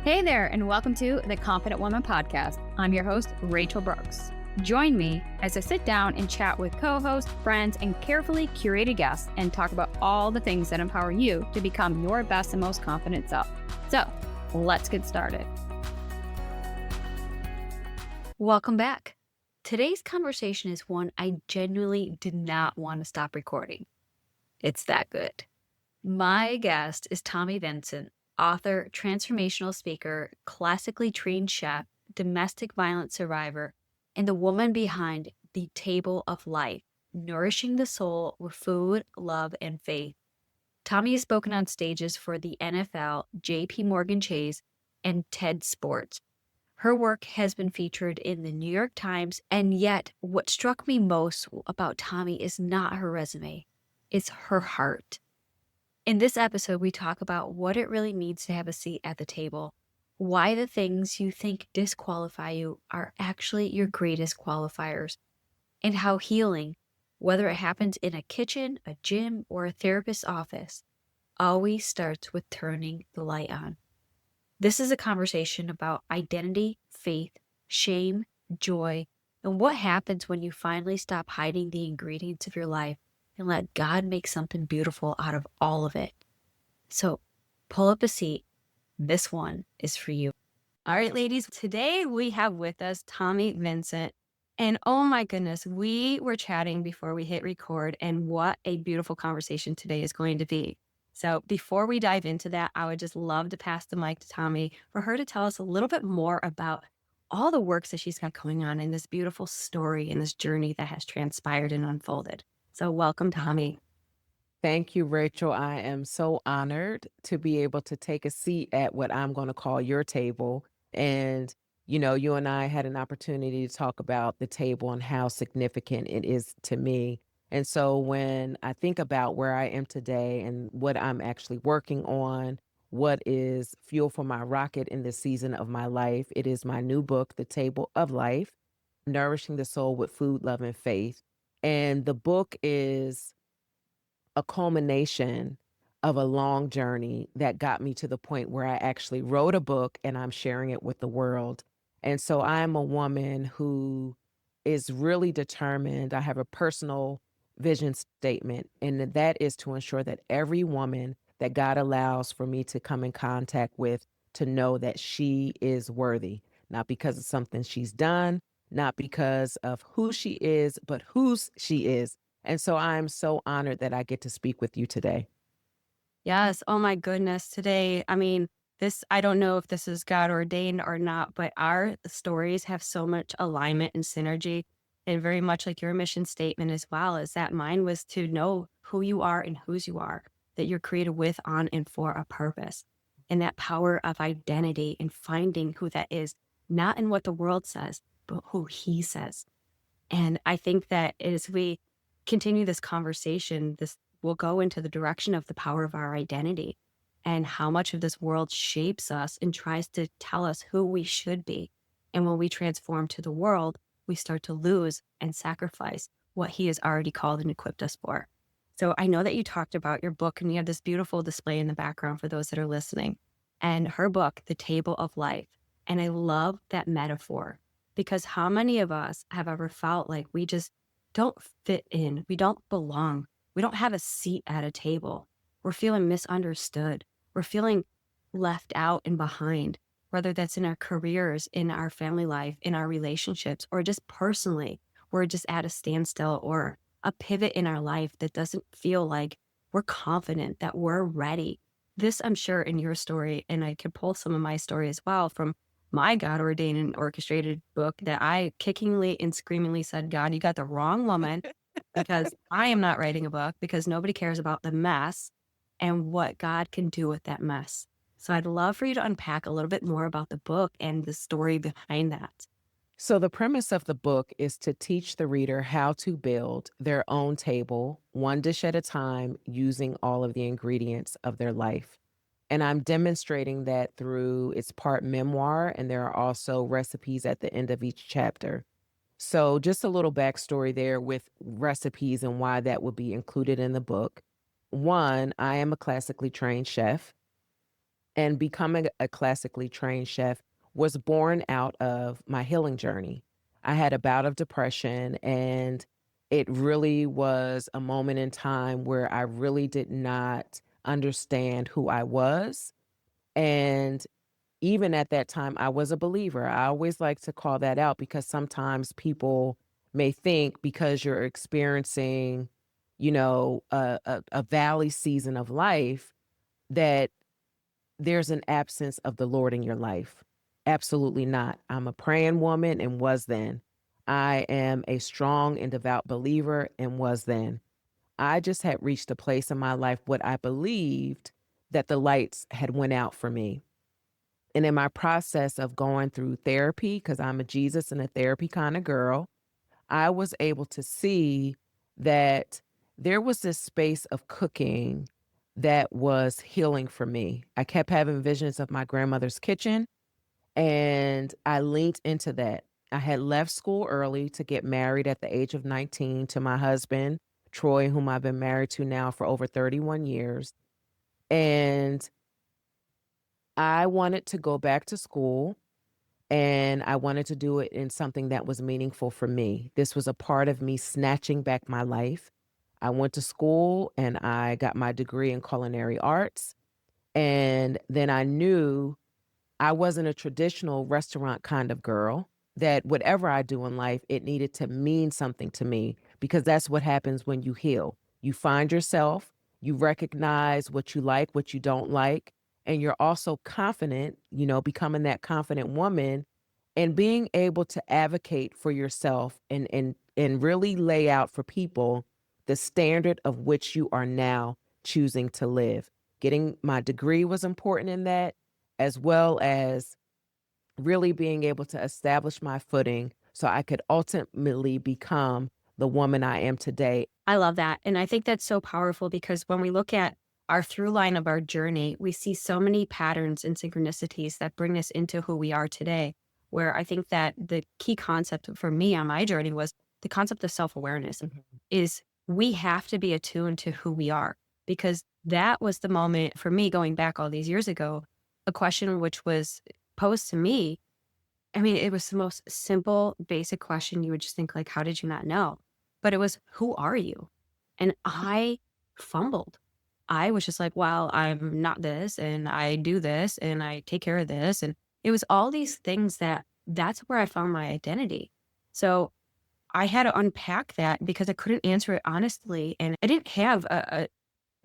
Hey there, and welcome to the Confident Woman Podcast. I'm your host, Rachel Brooks. Join me as I sit down and chat with co-hosts, friends, and carefully curated guests and talk about all the things that empower you to become your best and most confident self. So, let's get started. Welcome back. Today's conversation is one I genuinely did not want to stop recording. It's that good. My guest is Tommi Vincent, author, transformational speaker, classically trained chef, domestic violence survivor, and the woman behind the Table of Life, Nourishing the Soul with Food, Love, and Faith. Tommi has spoken on stages for the NFL, JP Morgan Chase, and TED Sports. Her work has been featured in the New York Times, and yet what struck me most about Tommi is not her resume, it's her heart. In this episode, we talk about what it really means to have a seat at the table, why the things you think disqualify you are actually your greatest qualifiers, and how healing, whether it happens in a kitchen, a gym, or a therapist's office, always starts with turning the light on. This is a conversation about identity, faith, shame, joy, and what happens when you finally stop hiding the ingredients of your life and let God make something beautiful out of all of it. So pull up a seat. This one is for you. All right, ladies, today we have with us Tommi Vincent. And oh my goodness, we were chatting before we hit record, and what a beautiful conversation today is going to be. So before we dive into that, I would just love to pass the mic to Tommi for her to tell us a little bit more about all the works that she's got going on in this beautiful story and this journey that has transpired and unfolded. So welcome, Tommi. Thank you, Rachel. I am so honored to be able to take a seat at what I'm going to call your table. And, you and I had an opportunity to talk about the table and how significant it is to me. And so when I think about where I am today and what I'm actually working on, what is fuel for my rocket in this season of my life, it is my new book, The Table of Life, Nourishing the Soul with Food, Love, and Faith. And the book is a culmination of a long journey that got me to the point where I actually wrote a book and I'm sharing it with the world. And so I'm a woman who is really determined. I have a personal vision statement, and that is to ensure that every woman that God allows for me to come in contact with, to know that she is worthy, not because of something she's done, not because of who she is, but whose she is. And so I'm so honored that I get to speak with you today. Yes. Oh my goodness. Today, I don't know if this is God ordained or not, but our stories have so much alignment and synergy. And very much like your mission statement as well, is that mine was to know who you are and whose you are, that you're created with, on, and for a purpose. And that power of identity and finding who that is, not in what the world says, but who He says. And I think that as we continue this conversation, this will go into the direction of the power of our identity and how much of this world shapes us and tries to tell us who we should be. And when we transform to the world, we start to lose and sacrifice what He has already called and equipped us for. So I know that you talked about your book, and you have this beautiful display in the background for those that are listening, and her book, The Table of Life. And I love that metaphor, because how many of us have ever felt like we just don't fit in? We don't belong. We don't have a seat at a table. We're feeling misunderstood. We're feeling left out and behind, whether that's in our careers, in our family life, in our relationships, or just personally, we're just at a standstill or a pivot in our life that doesn't feel like we're confident, that we're ready. This, I'm sure, in your story, and I could pull some of my story as well from my God ordained and orchestrated book, that I kickingly and screamingly said, God, you got the wrong woman, because I am not writing a book, because nobody cares about the mess and what God can do with that mess. So I'd love for you to unpack a little bit more about the book and the story behind that. So the premise of the book is to teach the reader how to build their own table, one dish at a time, using all of the ingredients of their life. And I'm demonstrating that through its part memoir, and there are also recipes at the end of each chapter. So just a little backstory there with recipes and why that would be included in the book. One, I am a classically trained chef. And becoming a classically trained chef was born out of my healing journey. I had a bout of depression, and it really was a moment in time where I really did not understand who I was. And even at that time, I was a believer. I always like to call that out because sometimes people may think because you're experiencing, a valley season of life that there's an absence of the Lord in your life. Absolutely not. I'm a praying woman and was then. I am a strong and devout believer and was then. I just had reached a place in my life what I believed that the lights had went out for me. And in my process of going through therapy, because I'm a Jesus and a therapy kind of girl, I was able to see that there was this space of cooking that was healing for me. I kept having visions of my grandmother's kitchen, and I leaned into that. I had left school early to get married at the age of 19 to my husband, Troy, whom I've been married to now for over 31 years. And I wanted to go back to school, and I wanted to do it in something that was meaningful for me. This was a part of me snatching back my life. I went to school and I got my degree in culinary arts. And then I knew I wasn't a traditional restaurant kind of girl, that whatever I do in life, it needed to mean something to me because that's what happens when you heal. You find yourself, you recognize what you like, what you don't like, and you're also confident, becoming that confident woman and being able to advocate for yourself and really lay out for people the standard of which you are now choosing to live. Getting my degree was important in that, as well as really being able to establish my footing so I could ultimately become the woman I am today. I love that. And I think that's so powerful because when we look at our through line of our journey, we see so many patterns and synchronicities that bring us into who we are today. Where I think that the key concept for me on my journey was the concept of self awareness Mhm. is we have to be attuned to who we are because that was the moment for me going back all these years ago, a question which was posed to me. I mean, it was the most simple, basic question. You would just think like, how did you not know? But it was, who are you? And I fumbled. I was just like, well, I'm not this and I do this and I take care of this. And it was all these things that's where I found my identity. So I had to unpack that because I couldn't answer it honestly. And I didn't have a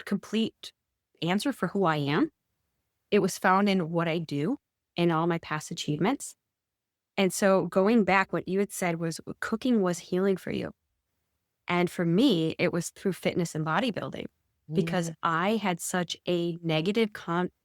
complete answer for who I am. It was found in what I do and all my past achievements. And so going back, what you had said was cooking was healing for you. And for me, it was through fitness and bodybuilding because Yeah. I had such a negative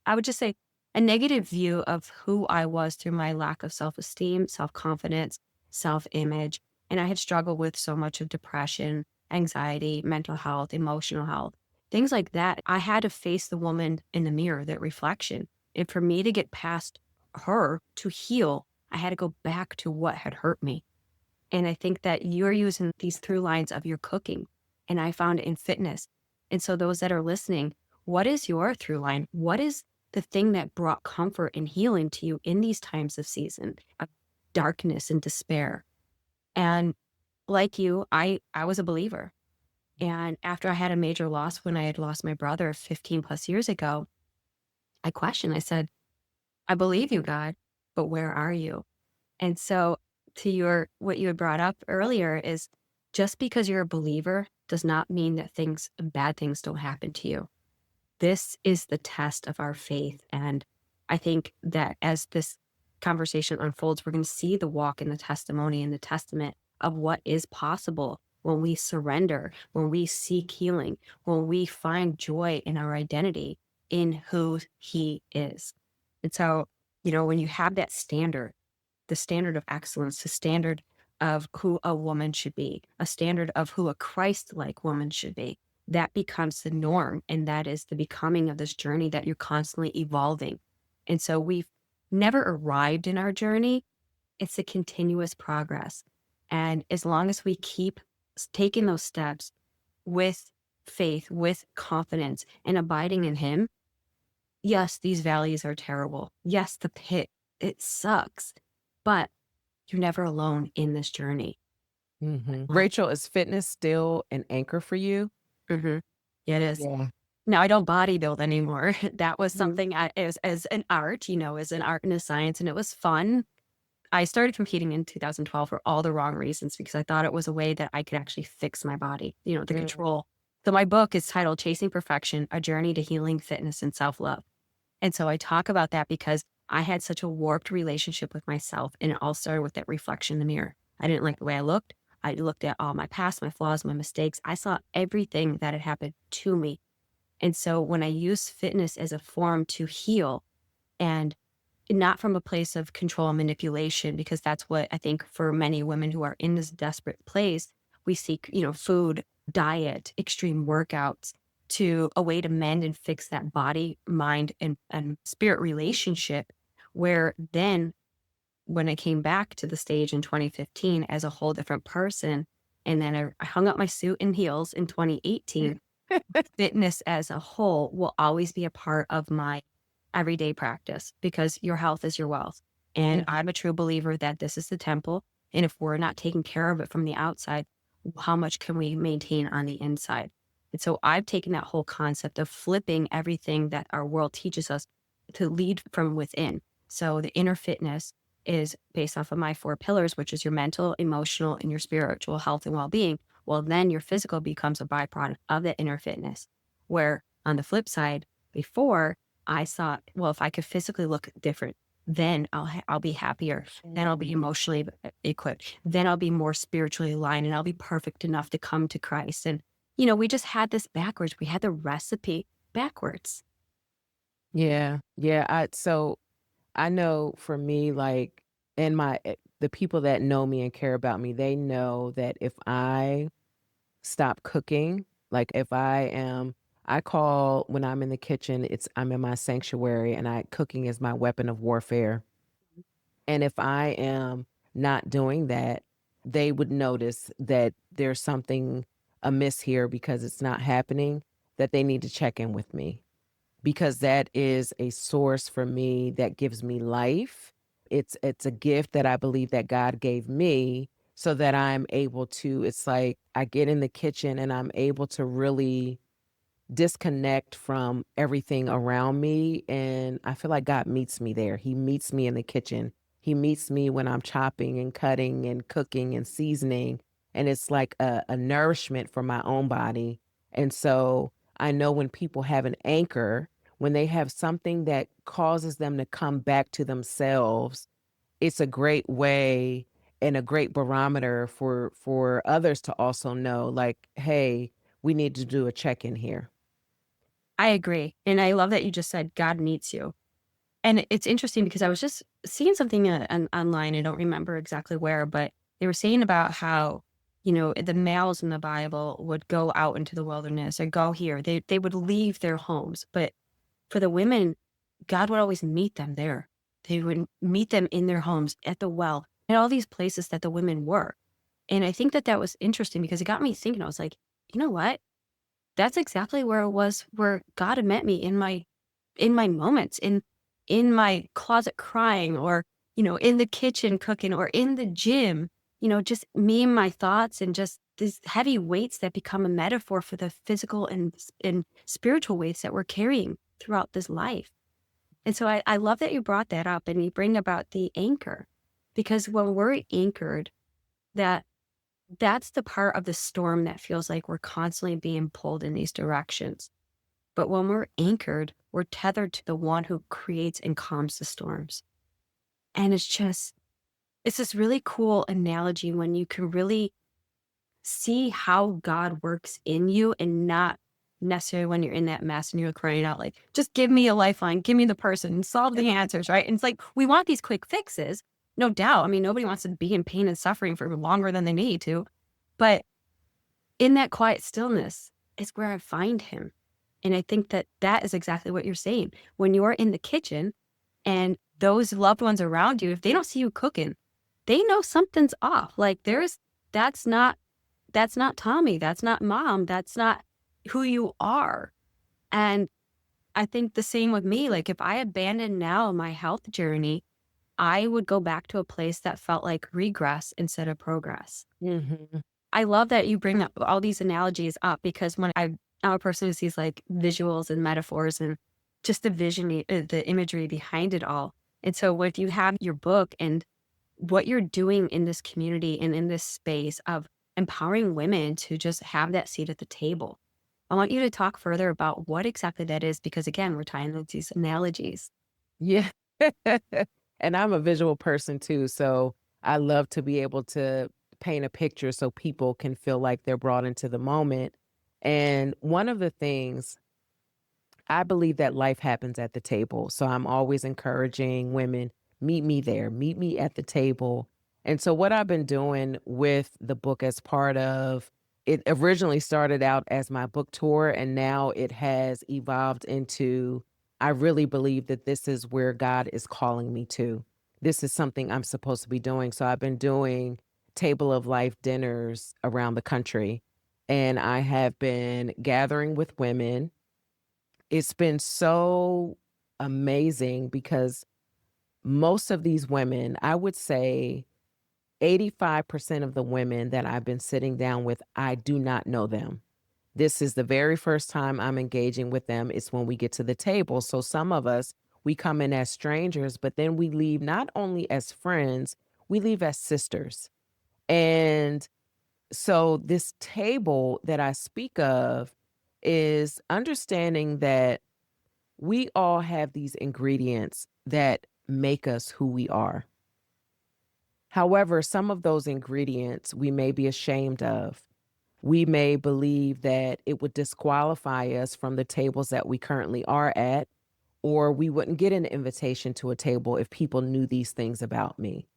I would just say a negative view of who I was through my lack of self-esteem, self-confidence, self-image. And I had struggled with so much of depression, anxiety, mental health, emotional health, things like that. I had to face the woman in the mirror, that reflection. And for me to get past her to heal, I had to go back to what had hurt me. And I think that you're using these through lines of your cooking, and I found it in fitness. And so those that are listening, what is your through line? What is the thing that brought comfort and healing to you in these times of season of darkness and despair? And like you, I was a believer. And after I had a major loss when I had lost my brother 15 plus years ago, I questioned. I said, I believe you, God, but where are you? And so to your what you had brought up earlier is just because you're a believer does not mean that bad things don't happen to you. This is the test of our faith. And I think that as this conversation unfolds, we're going to see the walk and the testimony and the testament of what is possible when we surrender, when we seek healing, when we find joy in our identity in who He is. And so, when you have that standard, the standard of excellence, the standard of who a woman should be, a standard of who a Christ like woman should be. That becomes the norm. And that is the becoming of this journey that you're constantly evolving. And so we've never arrived in our journey. It's a continuous progress. And as long as we keep taking those steps with faith, with confidence, and abiding in Him, yes, these valleys are terrible. Yes, the pit, it sucks, but you're never alone in this journey. Mhm. Wow. Rachel, is fitness still an anchor for you? Mhm. Yeah, it is. Yeah. Now I don't bodybuild anymore. That was Mhm. something I as an art, as an art and a science, and it was fun. I started competing in 2012 for all the wrong reasons because I thought it was a way that I could actually fix my body, the Mm. control. So my book is titled Chasing Perfection: A Journey to Healing, Fitness, and Self-Love. And so I talk about that because I had such a warped relationship with myself, and it all started with that reflection in the mirror. I didn't like the way I looked. I looked at all my past, my flaws, my mistakes. I saw everything that had happened to me. And so when I use fitness as a form to heal, and not from a place of control and manipulation, because that's what I think for many women who are in this desperate place, we seek, food, diet, extreme workouts to a way to mend and fix that body, mind, and spirit relationship. Where then when I came back to the stage in 2015 as a whole different person, and then I hung up my suit and heels in 2018, fitness as a whole will always be a part of my everyday practice because your health is your wealth. And Mhm. I'm a true believer that this is the temple. And if we're not taking care of it from the outside, how much can we maintain on the inside? And so I've taken that whole concept of flipping everything that our world teaches us to lead from within. So the inner fitness is based off of my four pillars, which is your mental, emotional, and your spiritual health and well being. Well, then your physical becomes a byproduct of that inner fitness. Where on the flip side, before I thought, well, if I could physically look different, then I'll be happier. Then I'll be Mm. emotionally equipped. Then I'll be more spiritually aligned, and I'll be perfect enough to come to Christ. And we just had this backwards. We had the recipe backwards. Yeah. Yeah, I know for me, like, and the people that know me and care about me, they know that if I stop cooking, like, if I call when I'm in the kitchen, I'm in my sanctuary, and cooking is my weapon of warfare. And if I am not doing that, they would notice that there's something amiss here because it's not happening, that they need to check in with me because that is a source for me that gives me life. It's a gift that I believe that God gave me so that I'm able to, it's like I get in the kitchen and I'm able to really disconnect from everything around me, and I feel like God meets me there. He meets me in the kitchen. He meets me when I'm chopping and cutting and cooking and seasoning, and it's like a nourishment for my own body. And so I know when people have an anchor, when they have something that causes them to come back to themselves, it's a great way and a great barometer for others to also know, like, hey, we need to do a check-in here. I agree. And I love that you just said God meets you. And it's interesting because I was just seeing something online. I don't remember exactly where, but they were saying about how, the males in the Bible would go out into the wilderness or go here. They would leave their homes. But for the women, God would always meet them there. They would meet them in their homes, at the well, and all these places that the women were. And I think that that was interesting because it got me thinking. I was like, you know what? That's exactly where it was, where God had met me in my moments, in my closet crying, or, in the kitchen cooking, or in the gym, just me and my thoughts, and just these heavy weights that become a metaphor for the physical and spiritual weights that we're carrying throughout this life. And so I love that you brought that up and you bring about the anchor, because when we're anchored, that that's the part of the storm that feels like we're constantly being pulled in these directions. But when we're anchored, we're tethered to the one who creates and calms the storms. And it's this really cool analogy when you can really see how God works in you, and not necessarily when you're in that mess and you're crying out, like, just give me a lifeline, give me the person, solve the answers, right? And it's like, we want these quick fixes, no doubt. I mean, nobody wants to be in pain and suffering for longer than they need to. But in that quiet stillness is where I find him. And I think that that is exactly what you're saying. When you're in the kitchen and those loved ones around you, if they don't see you cooking, they know something's off. Like, that's not, that's not Tommy. That's not mom. That's not who you are. And I think the same with me. Like if I abandoned now my health journey, I would go back to a place that felt like regress instead of progress. Mhm. I love that you bring up all these analogies up because I'm a person who sees like visuals and metaphors and just the vision, the imagery behind it all. And so, what you have your book and what you're doing in this community and in this space of empowering women to just have that seat at the table. I want you to talk further about what exactly that is because, again, we're tying into these analogies. Yeah. And I'm a visual person too, so I love to be able to paint a picture so people can feel like they're brought into the moment. And one of the things I believe that life happens at the table. So I'm always encouraging women, meet me there, meet me at the table. And so what I've been doing with the book as part of it originally started out as my book tour and now it has evolved into I really believe that this is where God is calling me to. This is something I'm supposed to be doing. So I've been doing table of life dinners around the country and I have been gathering with women. It's been so amazing because most of these women, I would say 85% of the women that I've been sitting down with, I do not know them. This is the very first time I'm engaging with them. It's when we get to the table. So some of us, we come in as strangers, but then we leave not only as friends, we leave as sisters. And so this table that I speak of is understanding that we all have these ingredients that make us who we are. However, some of those ingredients we may be ashamed of. We may believe that it would disqualify us from the tables that we currently are at, or we wouldn't get an invitation to a table if people knew these things about me.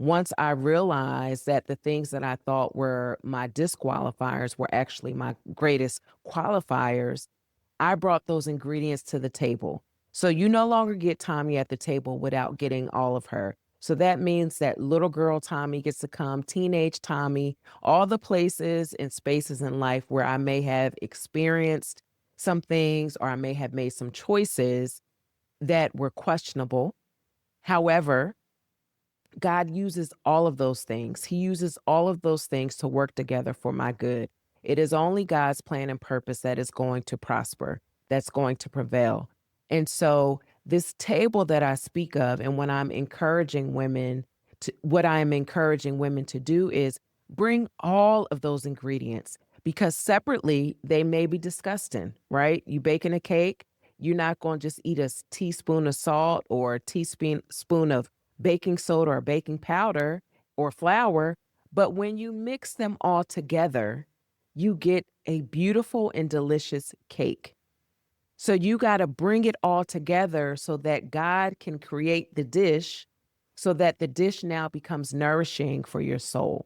Once I realized that the things that I thought were my disqualifiers were actually my greatest qualifiers, I brought those ingredients to the table. So you no longer get Tommy at the table without getting all of her. So that means that little girl Tommy gets to come, teenage Tommy, all the places and spaces in life where I may have experienced some things or I may have made some choices that were questionable. However, God uses all of those things. He uses all of those things to work together for my good. It is only God's plan and purpose that is going to prosper, that's going to prevail. And so, this table that I speak of, and when I'm encouraging women what I am encouraging women to do is bring all of those ingredients because separately they may be disgusting, right? You baking a cake, you're not going to just eat a teaspoon of salt or a teaspoon of baking soda or baking powder or flour, but when you mix them all together, you get a beautiful and delicious cake. So you got to bring it all together so that God can create the dish so that the dish now becomes nourishing for your soul.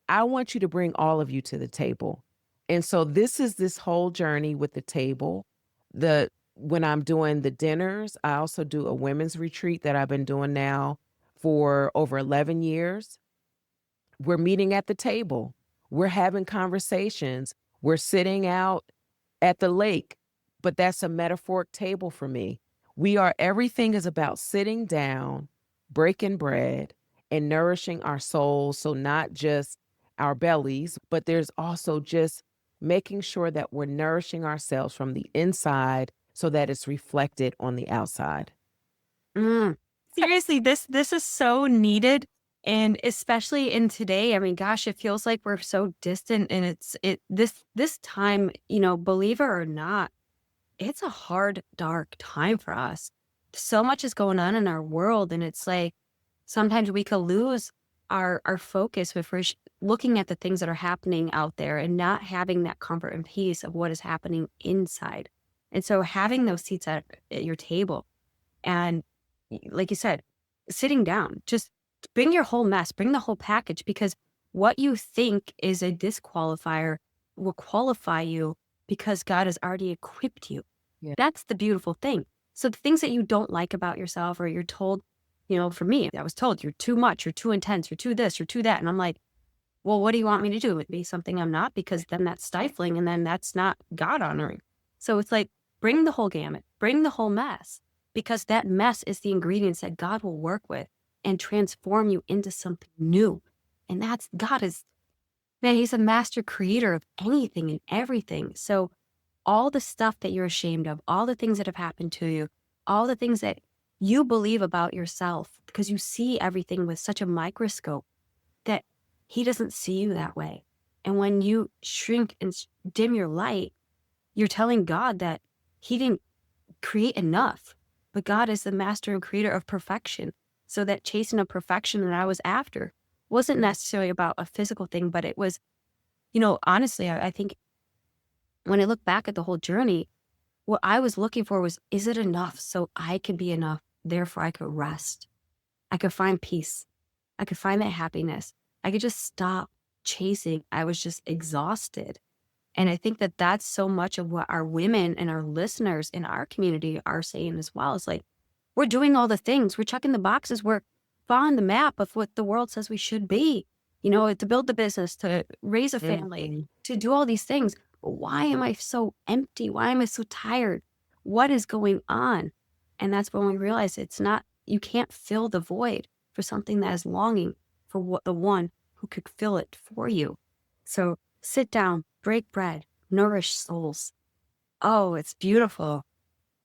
I want you to bring all of you to the table. And so this is this whole journey with the table. The When I'm doing the dinners, I also do a women's retreat that I've been doing now for over 11 years. We're meeting at the table. We're having conversations. We're sitting out at the lake, but that's a metaphoric table for me. Everything is about sitting down, breaking bread, and nourishing our souls. So, not just our bellies, but there's also just making sure that we're nourishing ourselves from the inside so that it's reflected on the outside. Mm. Seriously, this is so needed, and especially in today, I mean, gosh, it feels like we're so distant, and this time, believe it or not, it's a hard, dark time for us. So much is going on in our world, and it's like sometimes we could lose our focus if we're looking at the things that are happening out there and not having that comfort and peace of what is happening inside. And so having those seats at your table and like you said, sitting down, just bring your whole mess, bring the whole package because what you think is a disqualifier will qualify you because God has already equipped you. Yeah. That's the beautiful thing. So the things that you don't like about yourself or you're told, for me, I was told you're too much, you're too intense, you're too this, you're too that. And I'm like, well, what do you want me to do? Be something I'm not? Because then that's stifling and then that's not God honoring. So it's like, bring the whole gamut. bring the whole mess, because that mess is the ingredients that God will work with and transform you into something new. And that's God is, man, he's a master creator of anything and everything. So all the stuff that you're ashamed of, all the things that have happened to you, all the things that you believe about yourself, because you see everything with such a microscope that he doesn't see you that way. And when you shrink and dim your light, you're telling God that he didn't create enough. But God is the master and creator of perfection. So that chasing of perfection that I was after wasn't necessarily about a physical thing, but it was, honestly, I think when I look back at the whole journey, what I was looking for was, is it enough so I could be enough? Therefore, I could rest. I could find peace. I could find that happiness. I could just stop chasing. I was just exhausted. And I think that that's so much of what our women and our listeners in our community are saying as well. It's like, we're doing all the things, we're checking the boxes, we're following the map of what the world says we should be, to build the business, to raise a family, Mhm. to do all these things. But why am I so empty? Why am I so tired? What is going on? And that's when we realize it's not, you can't fill the void for something that is longing for what the one who could fill it for you. So sit down, break bread, nourish souls. Oh, it's beautiful.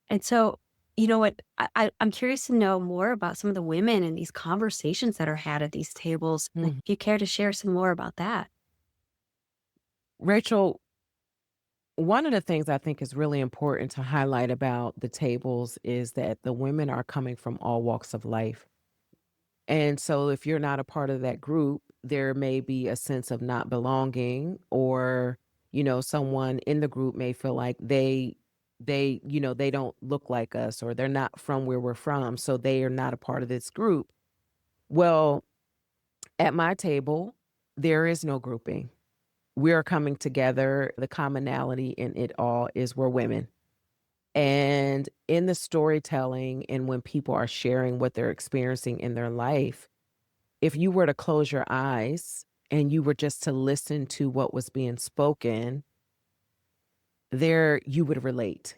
And so, you know what? I'm curious to know more about some of the women and these conversations that are had at these tables. Like, Mhm. if you care to share some more about that. Rachel, one of the things I think is really important to highlight about the tables is that the women are coming from all walks of life. And so if you're not a part of that group, there may be a sense of not belonging or, someone in the group may feel like they don't look like us or they're not from where we're from, so they are not a part of this group. Well, at my table, there is no grouping. We are coming together. The commonality in it all is we're women. And in the storytelling and when people are sharing what they're experiencing in their life, if you were to close your eyes and you were just to listen to what was being spoken, there you would relate.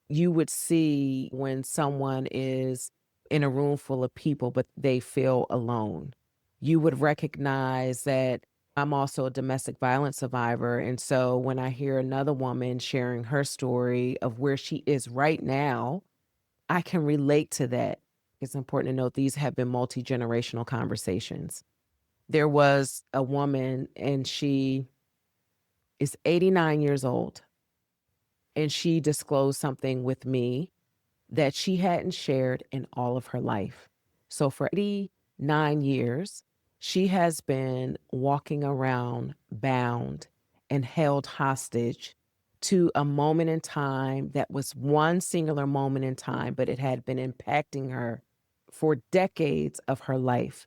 You would see when someone is in a room full of people, but they feel alone. You would recognize that I'm also a domestic violence survivor. And so when I hear another woman sharing her story of where she is right now, I can relate to that. It's important to note these have been multi generational conversations. There was a woman, and she is 89 years old, and she disclosed something with me that she hadn't shared in all of her life. So for 89 years, she has been walking around bound and held hostage to a moment in time that was one singular moment in time, but it had been impacting her for decades of her life.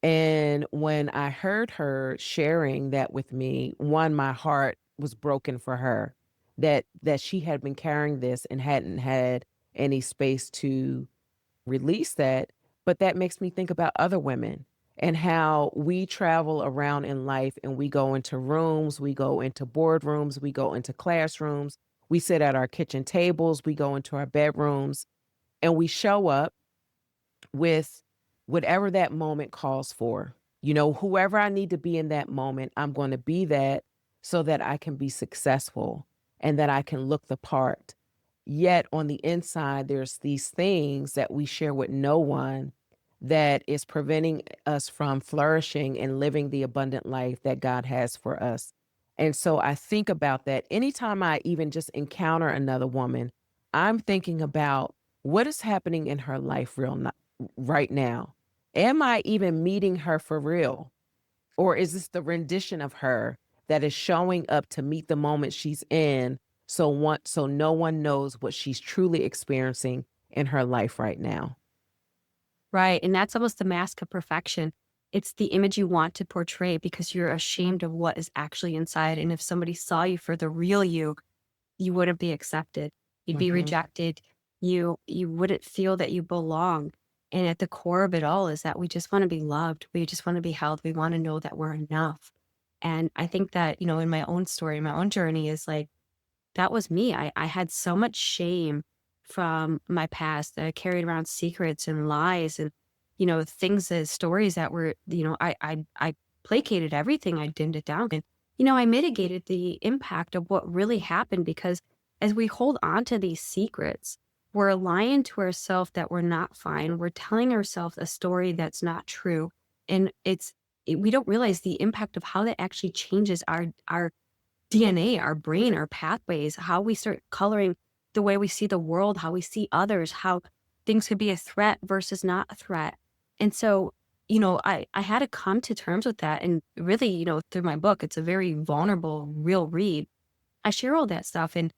And when I heard her sharing that with me, one, my heart was broken for her that she had been carrying this and hadn't had any space to release that. But that makes me think about other women and how we travel around in life and we go into rooms, we go into boardrooms, we go into classrooms, we sit at our kitchen tables, we go into our bedrooms, and we show up with whatever that moment calls for. Whoever I need to be in that moment, I'm going to be that so that I can be successful and that I can look the part. Yet on the inside, there's these things that we share with no one that is preventing us from flourishing and living the abundant life that God has for us. And so I think about that anytime I even just encounter another woman, I'm thinking about what is happening in her life right now. Am I even meeting her for real? Or is this the rendition of her that is showing up to meet the moment she's in so no one knows what she's truly experiencing in her life right now? Right. And that's almost the mask of perfection. It's the image you want to portray because you're ashamed of what is actually inside. And if somebody saw you for the real you, you wouldn't be accepted. You'd be Mhm. rejected. You wouldn't feel that you belong. And at the core of it all is that we just want to be loved. We just want to be held. We want to know that we're enough. And I think that, in my own story, my own journey is like, that was me. I had so much shame from my past that I carried around secrets and lies and, things that stories that were, I placated everything. I dimmed it down. And, I mitigated the impact of what really happened because as we hold on to these secrets, we're lying to ourselves that we're not fine. We're telling ourselves a story that's not true. And we don't realize the impact of how that actually changes our DNA, our brain, our pathways, how we start coloring the way we see the world, how we see others, how things could be a threat versus not a threat. And so, I had to come to terms with that. And really, through my book, it's a very vulnerable, real read. I share all that stuff. And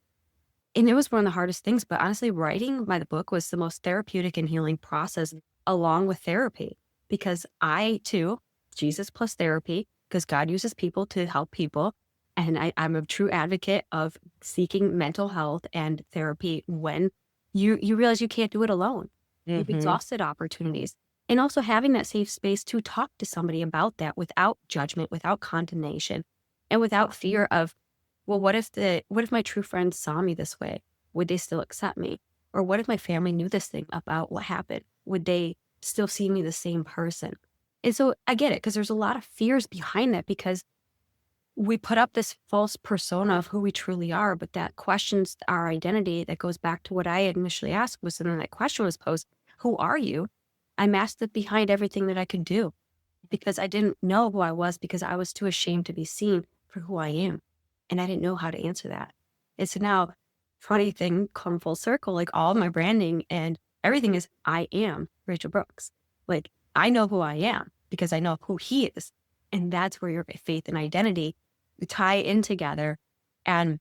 it was one of the hardest things, but honestly, writing my book was the most therapeutic and healing process along with therapy because I too, Jesus plus therapy, because God uses people to help people. And I'm a true advocate of seeking mental health and therapy when you realize you can't do it alone. You've Mhm. exhausted opportunities. And also having that safe space to talk to somebody about that without judgment, without condemnation, and without fear of, well, what if my true friends saw me this way? Would they still accept me? Or what if my family knew this thing about what happened? Would they still see me the same person? And so I get it because there's a lot of fears behind that because we put up this false persona of who we truly are, but that questions our identity. That goes back to what I had initially asked was, and then that question was posed, who are you? I masked it behind everything that I could do because I didn't know who I was because I was too ashamed to be seen for who I am. And I didn't know how to answer that. And so now, funny thing, come full circle, like all my branding and everything is I am Rachel Brooks. Like I know who I am because I know who he is. And that's where your faith and identity tie in together. And,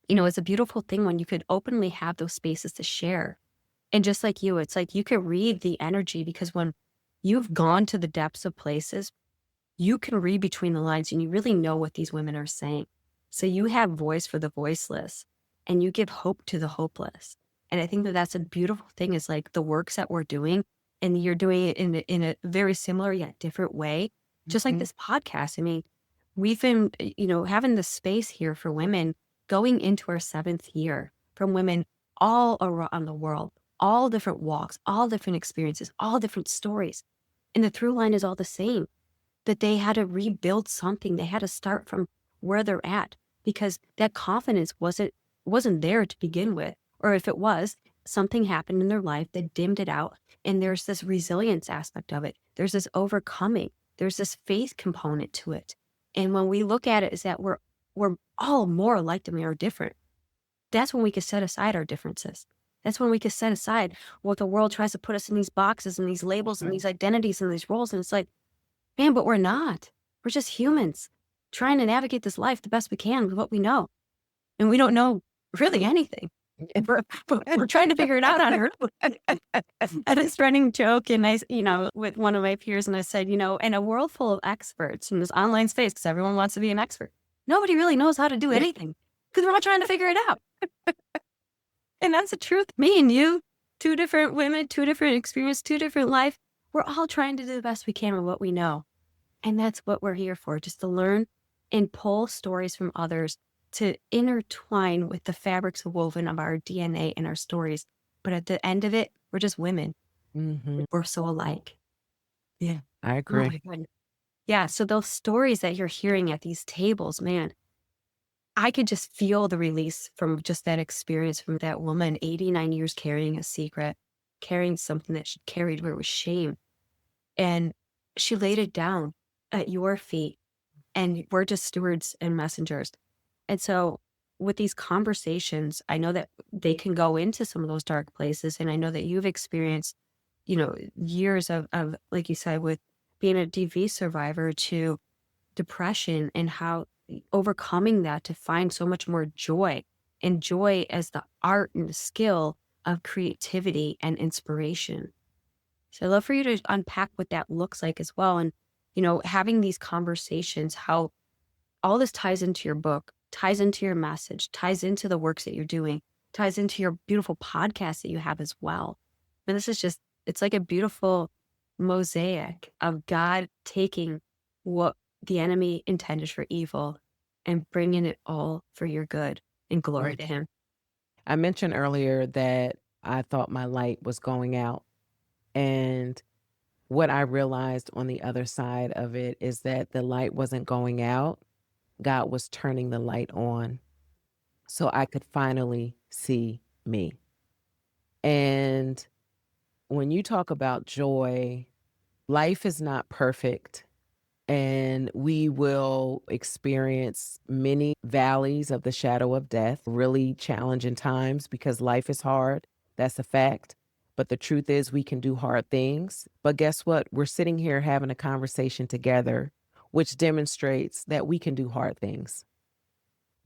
it's a beautiful thing when you could openly have those spaces to share. And just like you, it's like you can read the energy because when you've gone to the depths of places, you can read between the lines and you really know what these women are saying. So you have voice for the voiceless and you give hope to the hopeless. And I think that that's a beautiful thing is like the works that we're doing and you're doing it in a very similar yet different way. Just like Mhm. this podcast. I mean, we've been, having the space here for women going into our 7th year from women all around the world, all different walks, all different experiences, all different stories. And the through line is all the same that they had to rebuild something. They had to start from where they're at because that confidence wasn't there to begin with. Or if it was, something happened in their life that dimmed it out. And there's this resilience aspect of it. There's this overcoming. There's this faith component to it. And when we look at it is that we're all more alike than we are different. That's when we can set aside our differences. That's when we can set aside what the world tries to put us in these boxes and these labels and these identities and these roles. And it's like, man, but we're not. We're just humans trying to navigate this life the best we can with what we know. And we don't know really anything. We're trying to figure it out on our own. I had this running joke and with one of my peers and I said, in a world full of experts in this online space, because everyone wants to be an expert, nobody really knows how to do anything because we're all trying to figure it out. And that's the truth. Me and you, two different women, two different experiences, two different life. We're all trying to do the best we can with what we know. And that's what we're here for, just to learn and pull stories from others to intertwine with the fabrics woven of our DNA and our stories. But at the end of it, we're just women. Mhm. We're so alike. Yeah. I Oh agree. my goodness. Yeah. So those stories that you're hearing at these tables, man, I could just feel the release from just that experience from that woman, 89 years carrying a secret, carrying something that she carried where it was shame. And she laid it down at your feet and we're just stewards and messengers. And so with these conversations, I know that they can go into some of those dark places. And I know that you've experienced, years of, like you said, with being a DV survivor to depression and how overcoming that to find so much more joy and joy as the art and the skill of creativity and inspiration. So I'd love for you to unpack what that looks like as well. And, having these conversations, how all this ties into your book, ties into your message, ties into the works that you're doing, ties into your beautiful podcast that you have as well. And this is just, it's like a beautiful mosaic of God taking what the enemy intended for evil and bringing it all for your good and glory Mm. to Him. I mentioned earlier that I thought my light was going out. And what I realized on the other side of it is that the light wasn't going out. God was turning the light on so I could finally see me. And when you talk about joy, life is not perfect. And we will experience many valleys of the shadow of death, really challenging times because life is hard. That's a fact. But the truth is, we can do hard things. But guess what? We're sitting here having a conversation together, which demonstrates that we can do hard things.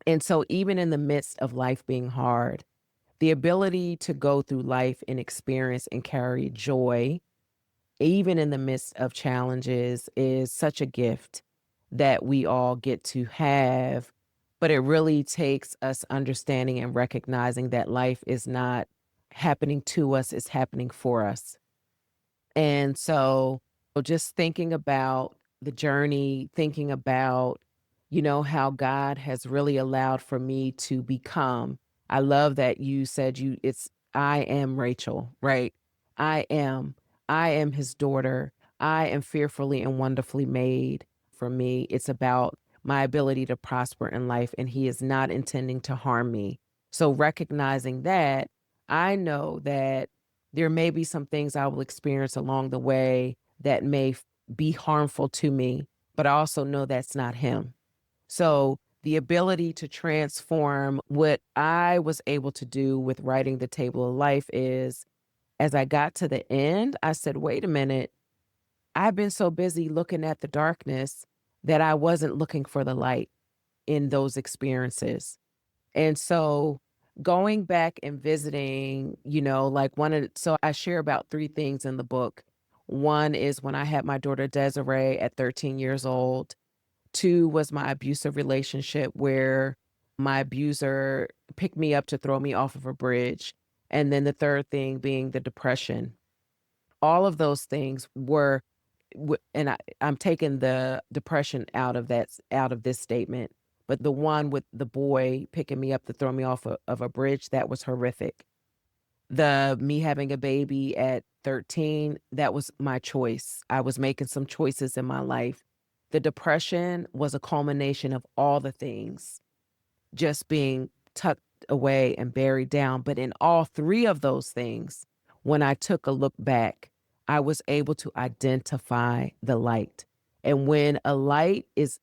And so, even in the midst of life being hard, the ability to go through life and experience and carry joy even in the midst of challenges is such a gift that we all get to have. But it really takes us understanding and recognizing that life is not happening to us, it's happening for us. And so just thinking about the journey, thinking about, how God has really allowed for me to become. I love that you said I am Rachel, right? I am. I am his daughter. I am fearfully and wonderfully made. For me, it's about my ability to prosper in life, and he is not intending to harm me. So recognizing that, I know that there may be some things I will experience along the way that may be harmful to me, but I also know that's not him. So the ability to transform what I was able to do with writing the table of life is as I got to the end, I said, wait a minute, I've been so busy looking at the darkness that I wasn't looking for the light in those experiences. And so going back and visiting, like so I share about three things in the book. One is when I had my daughter Desiree at 13 years old. Two was my abusive relationship where my abuser picked me up to throw me off of a bridge. And then the third thing being the depression. All of those things were I'm taking the depression out of this statement, but the one with the boy picking me up to throw me off of a bridge, that was horrific. The me having a baby at 13, that was my choice. I was making some choices in my life. The depression was a culmination of all the things just being tucked away and buried down. But in all three of those things, when I took a look back, I was able to identify the light. And when a light is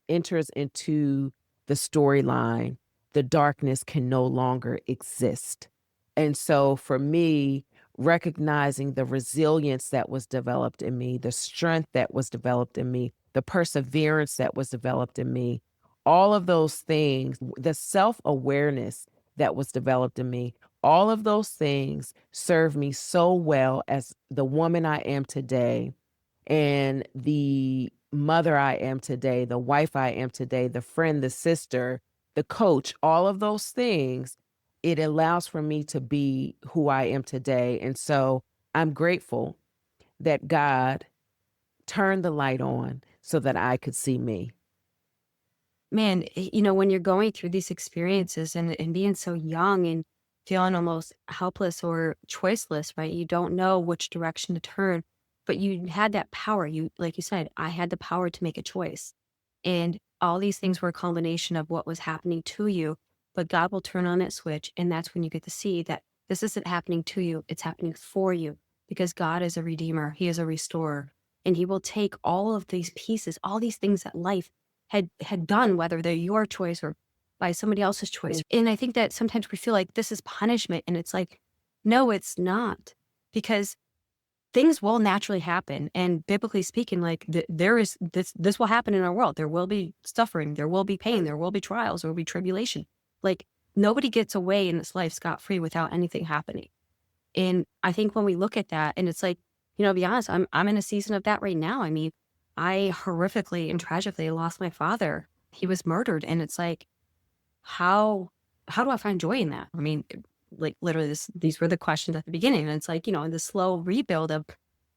enters into the storyline, the darkness can no longer exist. And so for me, recognizing the resilience that was developed in me, the strength that was developed in me, the perseverance that was developed in me, all of those things, the self-awareness that was developed in me, all of those things serve me so well as the woman I am today and the mother I am today, the wife I am today, the friend, the sister, the coach, all of those things, it allows for me to be who I am today. And so I'm grateful that God turned the light on so that I could see me. Man, when you're going through these experiences and being so young and feeling almost helpless or choiceless, right? You don't know which direction to turn, but you had that power. Like you said, I had the power to make a choice. And all these things were a combination of what was happening to you, but God will turn on that switch. And that's when you get to see that this isn't happening to you, it's happening for you because God is a redeemer, He is a restorer. And He will take all of these pieces, all these things that life had done, whether they're your choice or by somebody else's choice. And I think that sometimes we feel like this is punishment, and it's like, no, it's not, because things will naturally happen. And biblically speaking, like there is this will happen in our world. There will be suffering, there will be pain, there will be trials, there will be tribulation. Like nobody gets away in this life scot free without anything happening. And I think when we look at that, and it's like, to be honest, I'm in a season of that right now. I mean, I horrifically and tragically lost my father. He was murdered, and it's like, how how do I find joy in that? I mean, like literally, these were the questions at the beginning, and it's like, in the slow rebuild of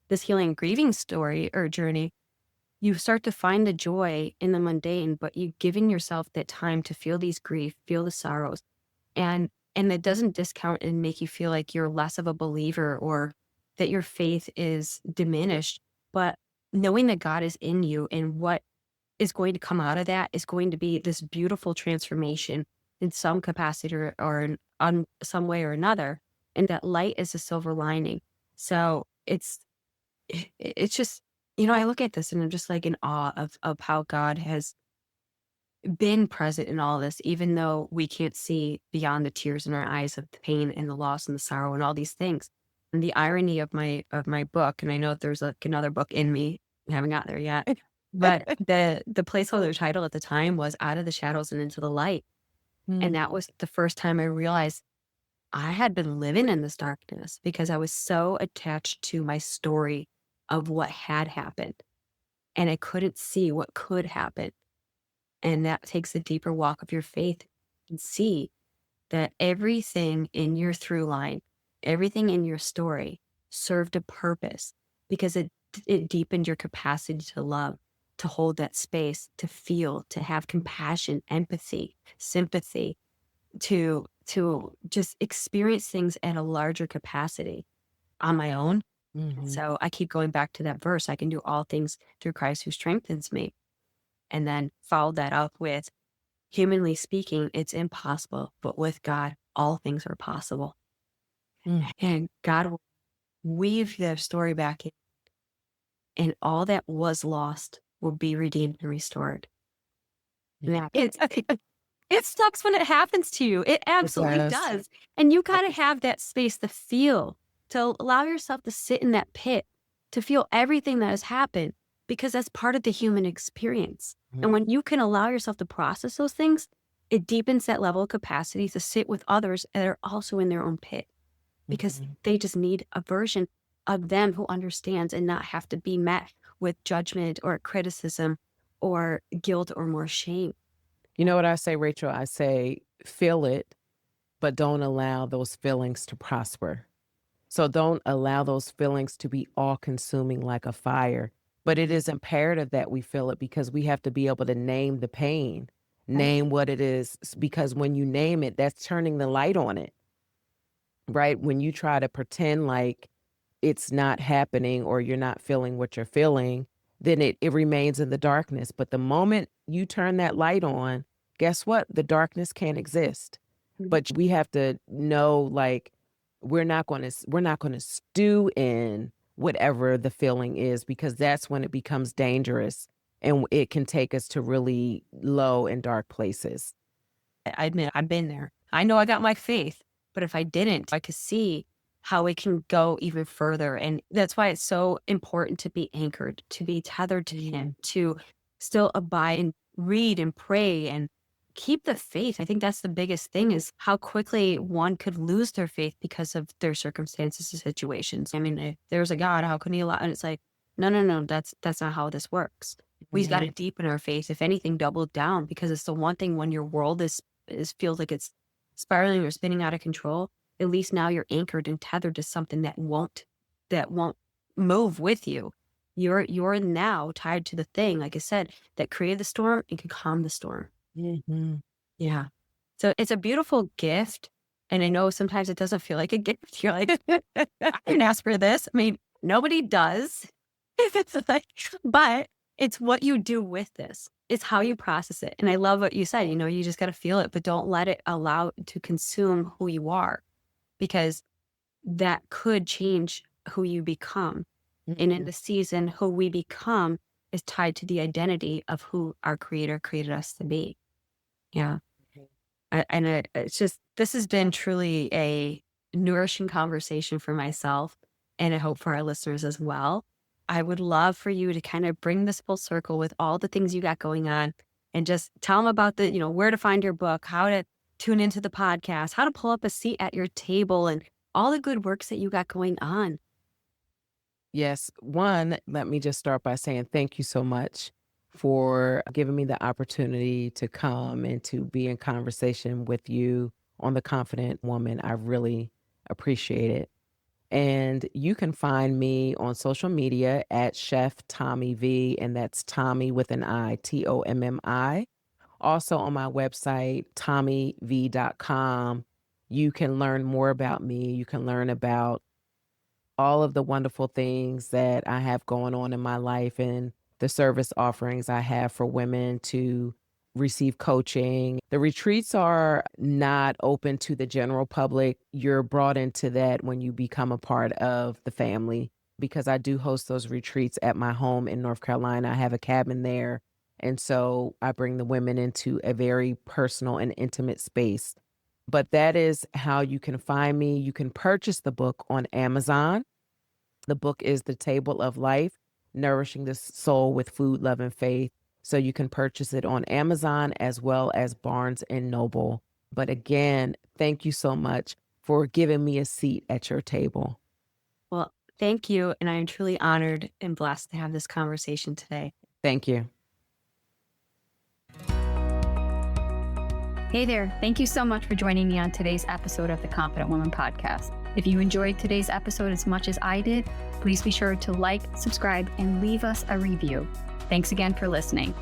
this healing and grieving story or journey, you start to find the joy in the mundane, but you giving yourself that time to feel these grief, feel the sorrows, and And it doesn't discount and make you feel like you're less of a believer or that your faith is diminished. But knowing that God is in you and what is going to come out of that is going to be this beautiful transformation in some capacity or on some way or another. And that light is a silver lining. So it's just, I look at this and I'm just like in awe of how God has been present in all this, even though we can't see beyond the tears in our eyes of the pain and the loss and the sorrow and all these things. And the irony of my book, and I know there's like another book in me, I haven't got there yet, but the placeholder title at the time was Out of the Shadows and Into the Light. And Mm, that was the first time I realized I had been living in this darkness because I was so attached to my story of what had happened. And I couldn't see what could happen. And that takes a deeper walk of your faith and see that everything in your through line, everything in your story served a purpose because it deepened your capacity to love, to hold that space, to feel, to have compassion, empathy, sympathy, to just experience things at a larger capacity on my own. mhm, So I keep going back to that verse, I can do all things through Christ who strengthens me. And then follow that up with, humanly speaking, it's impossible, but with God, all things are possible. mm, And God will weave the story back in, and all that was lost will be redeemed and restored. mm. Now, it sucks when it happens to you. It It absolutely does. does. And you gotta have that space to feel, to allow yourself to sit in that pit, to feel everything that has happened, because that's part of the human experience. Mm, And when you can allow yourself to process those things, it deepens that level of capacity to sit with others that are also in their own pit because mhm. they just need a version of them who understands and not have to be met with judgment or criticism or guilt or more shame. You know what I say, Rachel? I say, feel it, but don't allow those feelings to prosper. So don't allow those feelings to be all consuming like a fire. But it is imperative that we feel it because we have to be able to name the pain, Right. name what it is. Because when you name it, that's turning the light on it, right? When you try to pretend like it's not happening or you're not feeling what you're feeling, then it remains in the darkness. But the moment you turn that light on, guess what? The darkness can't exist. Mhm. But we have to know like we're not going to stew in whatever the feeling is because that's when it becomes dangerous and it can take us to really low and dark places. I admit I've been there. I know I got my faith, but if I didn't, I could see how it can go even further. And that's why it's so important to be anchored, to be tethered to Mm, Him, to still abide and read and pray and keep the faith. I think that's the biggest thing is how quickly one could lose their faith because of their circumstances and situations. I mean, if there's a God, how can He allow? And it's like, no, no, no, that's not how this works. We've got to mhm, deepen our faith. If anything, double down because it's the one thing when your world is feels like it's spiraling or spinning out of control, at least now you're anchored and tethered to something that won't move with you. You're now tied to the thing, like I said, that created the storm and can calm the storm. mhm. Yeah. So it's a beautiful gift. And I know sometimes it doesn't feel like a gift. You're like, I didn't ask for this. I mean, nobody does. It's like, but it's what you do with this. It's how you process it. And I love what you said, you just got to feel it, but don't let it allow it to consume who you are because that could change who you become. And in Mhm. the season, who we become is tied to the identity of who our creator created us to be. Yeah. It's just, this has been truly a nourishing conversation for myself, and I hope for our listeners as well. I would love for you to kind of bring this full circle with all the things you got going on and just tell them about where to find your book, how to tune into the podcast, how to pull up a seat at your table, and all the good works that you got going on. Yes. One, let me just start by saying thank you so much for giving me the opportunity to come and to be in conversation with you on The Confident Woman. I really appreciate it. And you can find me on social media at Chef Tommy V, and that's Tommy with an I, Tommi. Also on my website, tommyv.com. you can learn more about me. You can learn about all of the wonderful things that I have going on in my life and the service offerings I have for women to receive coaching. The retreats are not open to the general public. You're brought into that when you become a part of the family because I do host those retreats at my home in North Carolina. I have a cabin there. And so I bring the women into a very personal and intimate space. But that is how you can find me. You can purchase the book on Amazon. The book is The Table of Life, Nourishing the Soul with Food, Love, and Faith. So you can purchase it on Amazon as well as Barnes and Noble. But again, thank you so much for giving me a seat at your table. Well, thank you. And I am truly honored and blessed to have this conversation today. Thank you. Hey there. Thank you so much for joining me on today's episode of the Confident Woman Podcast. If you enjoyed today's episode as much as I did, please be sure to like, subscribe, and leave us a review. Thanks again for listening.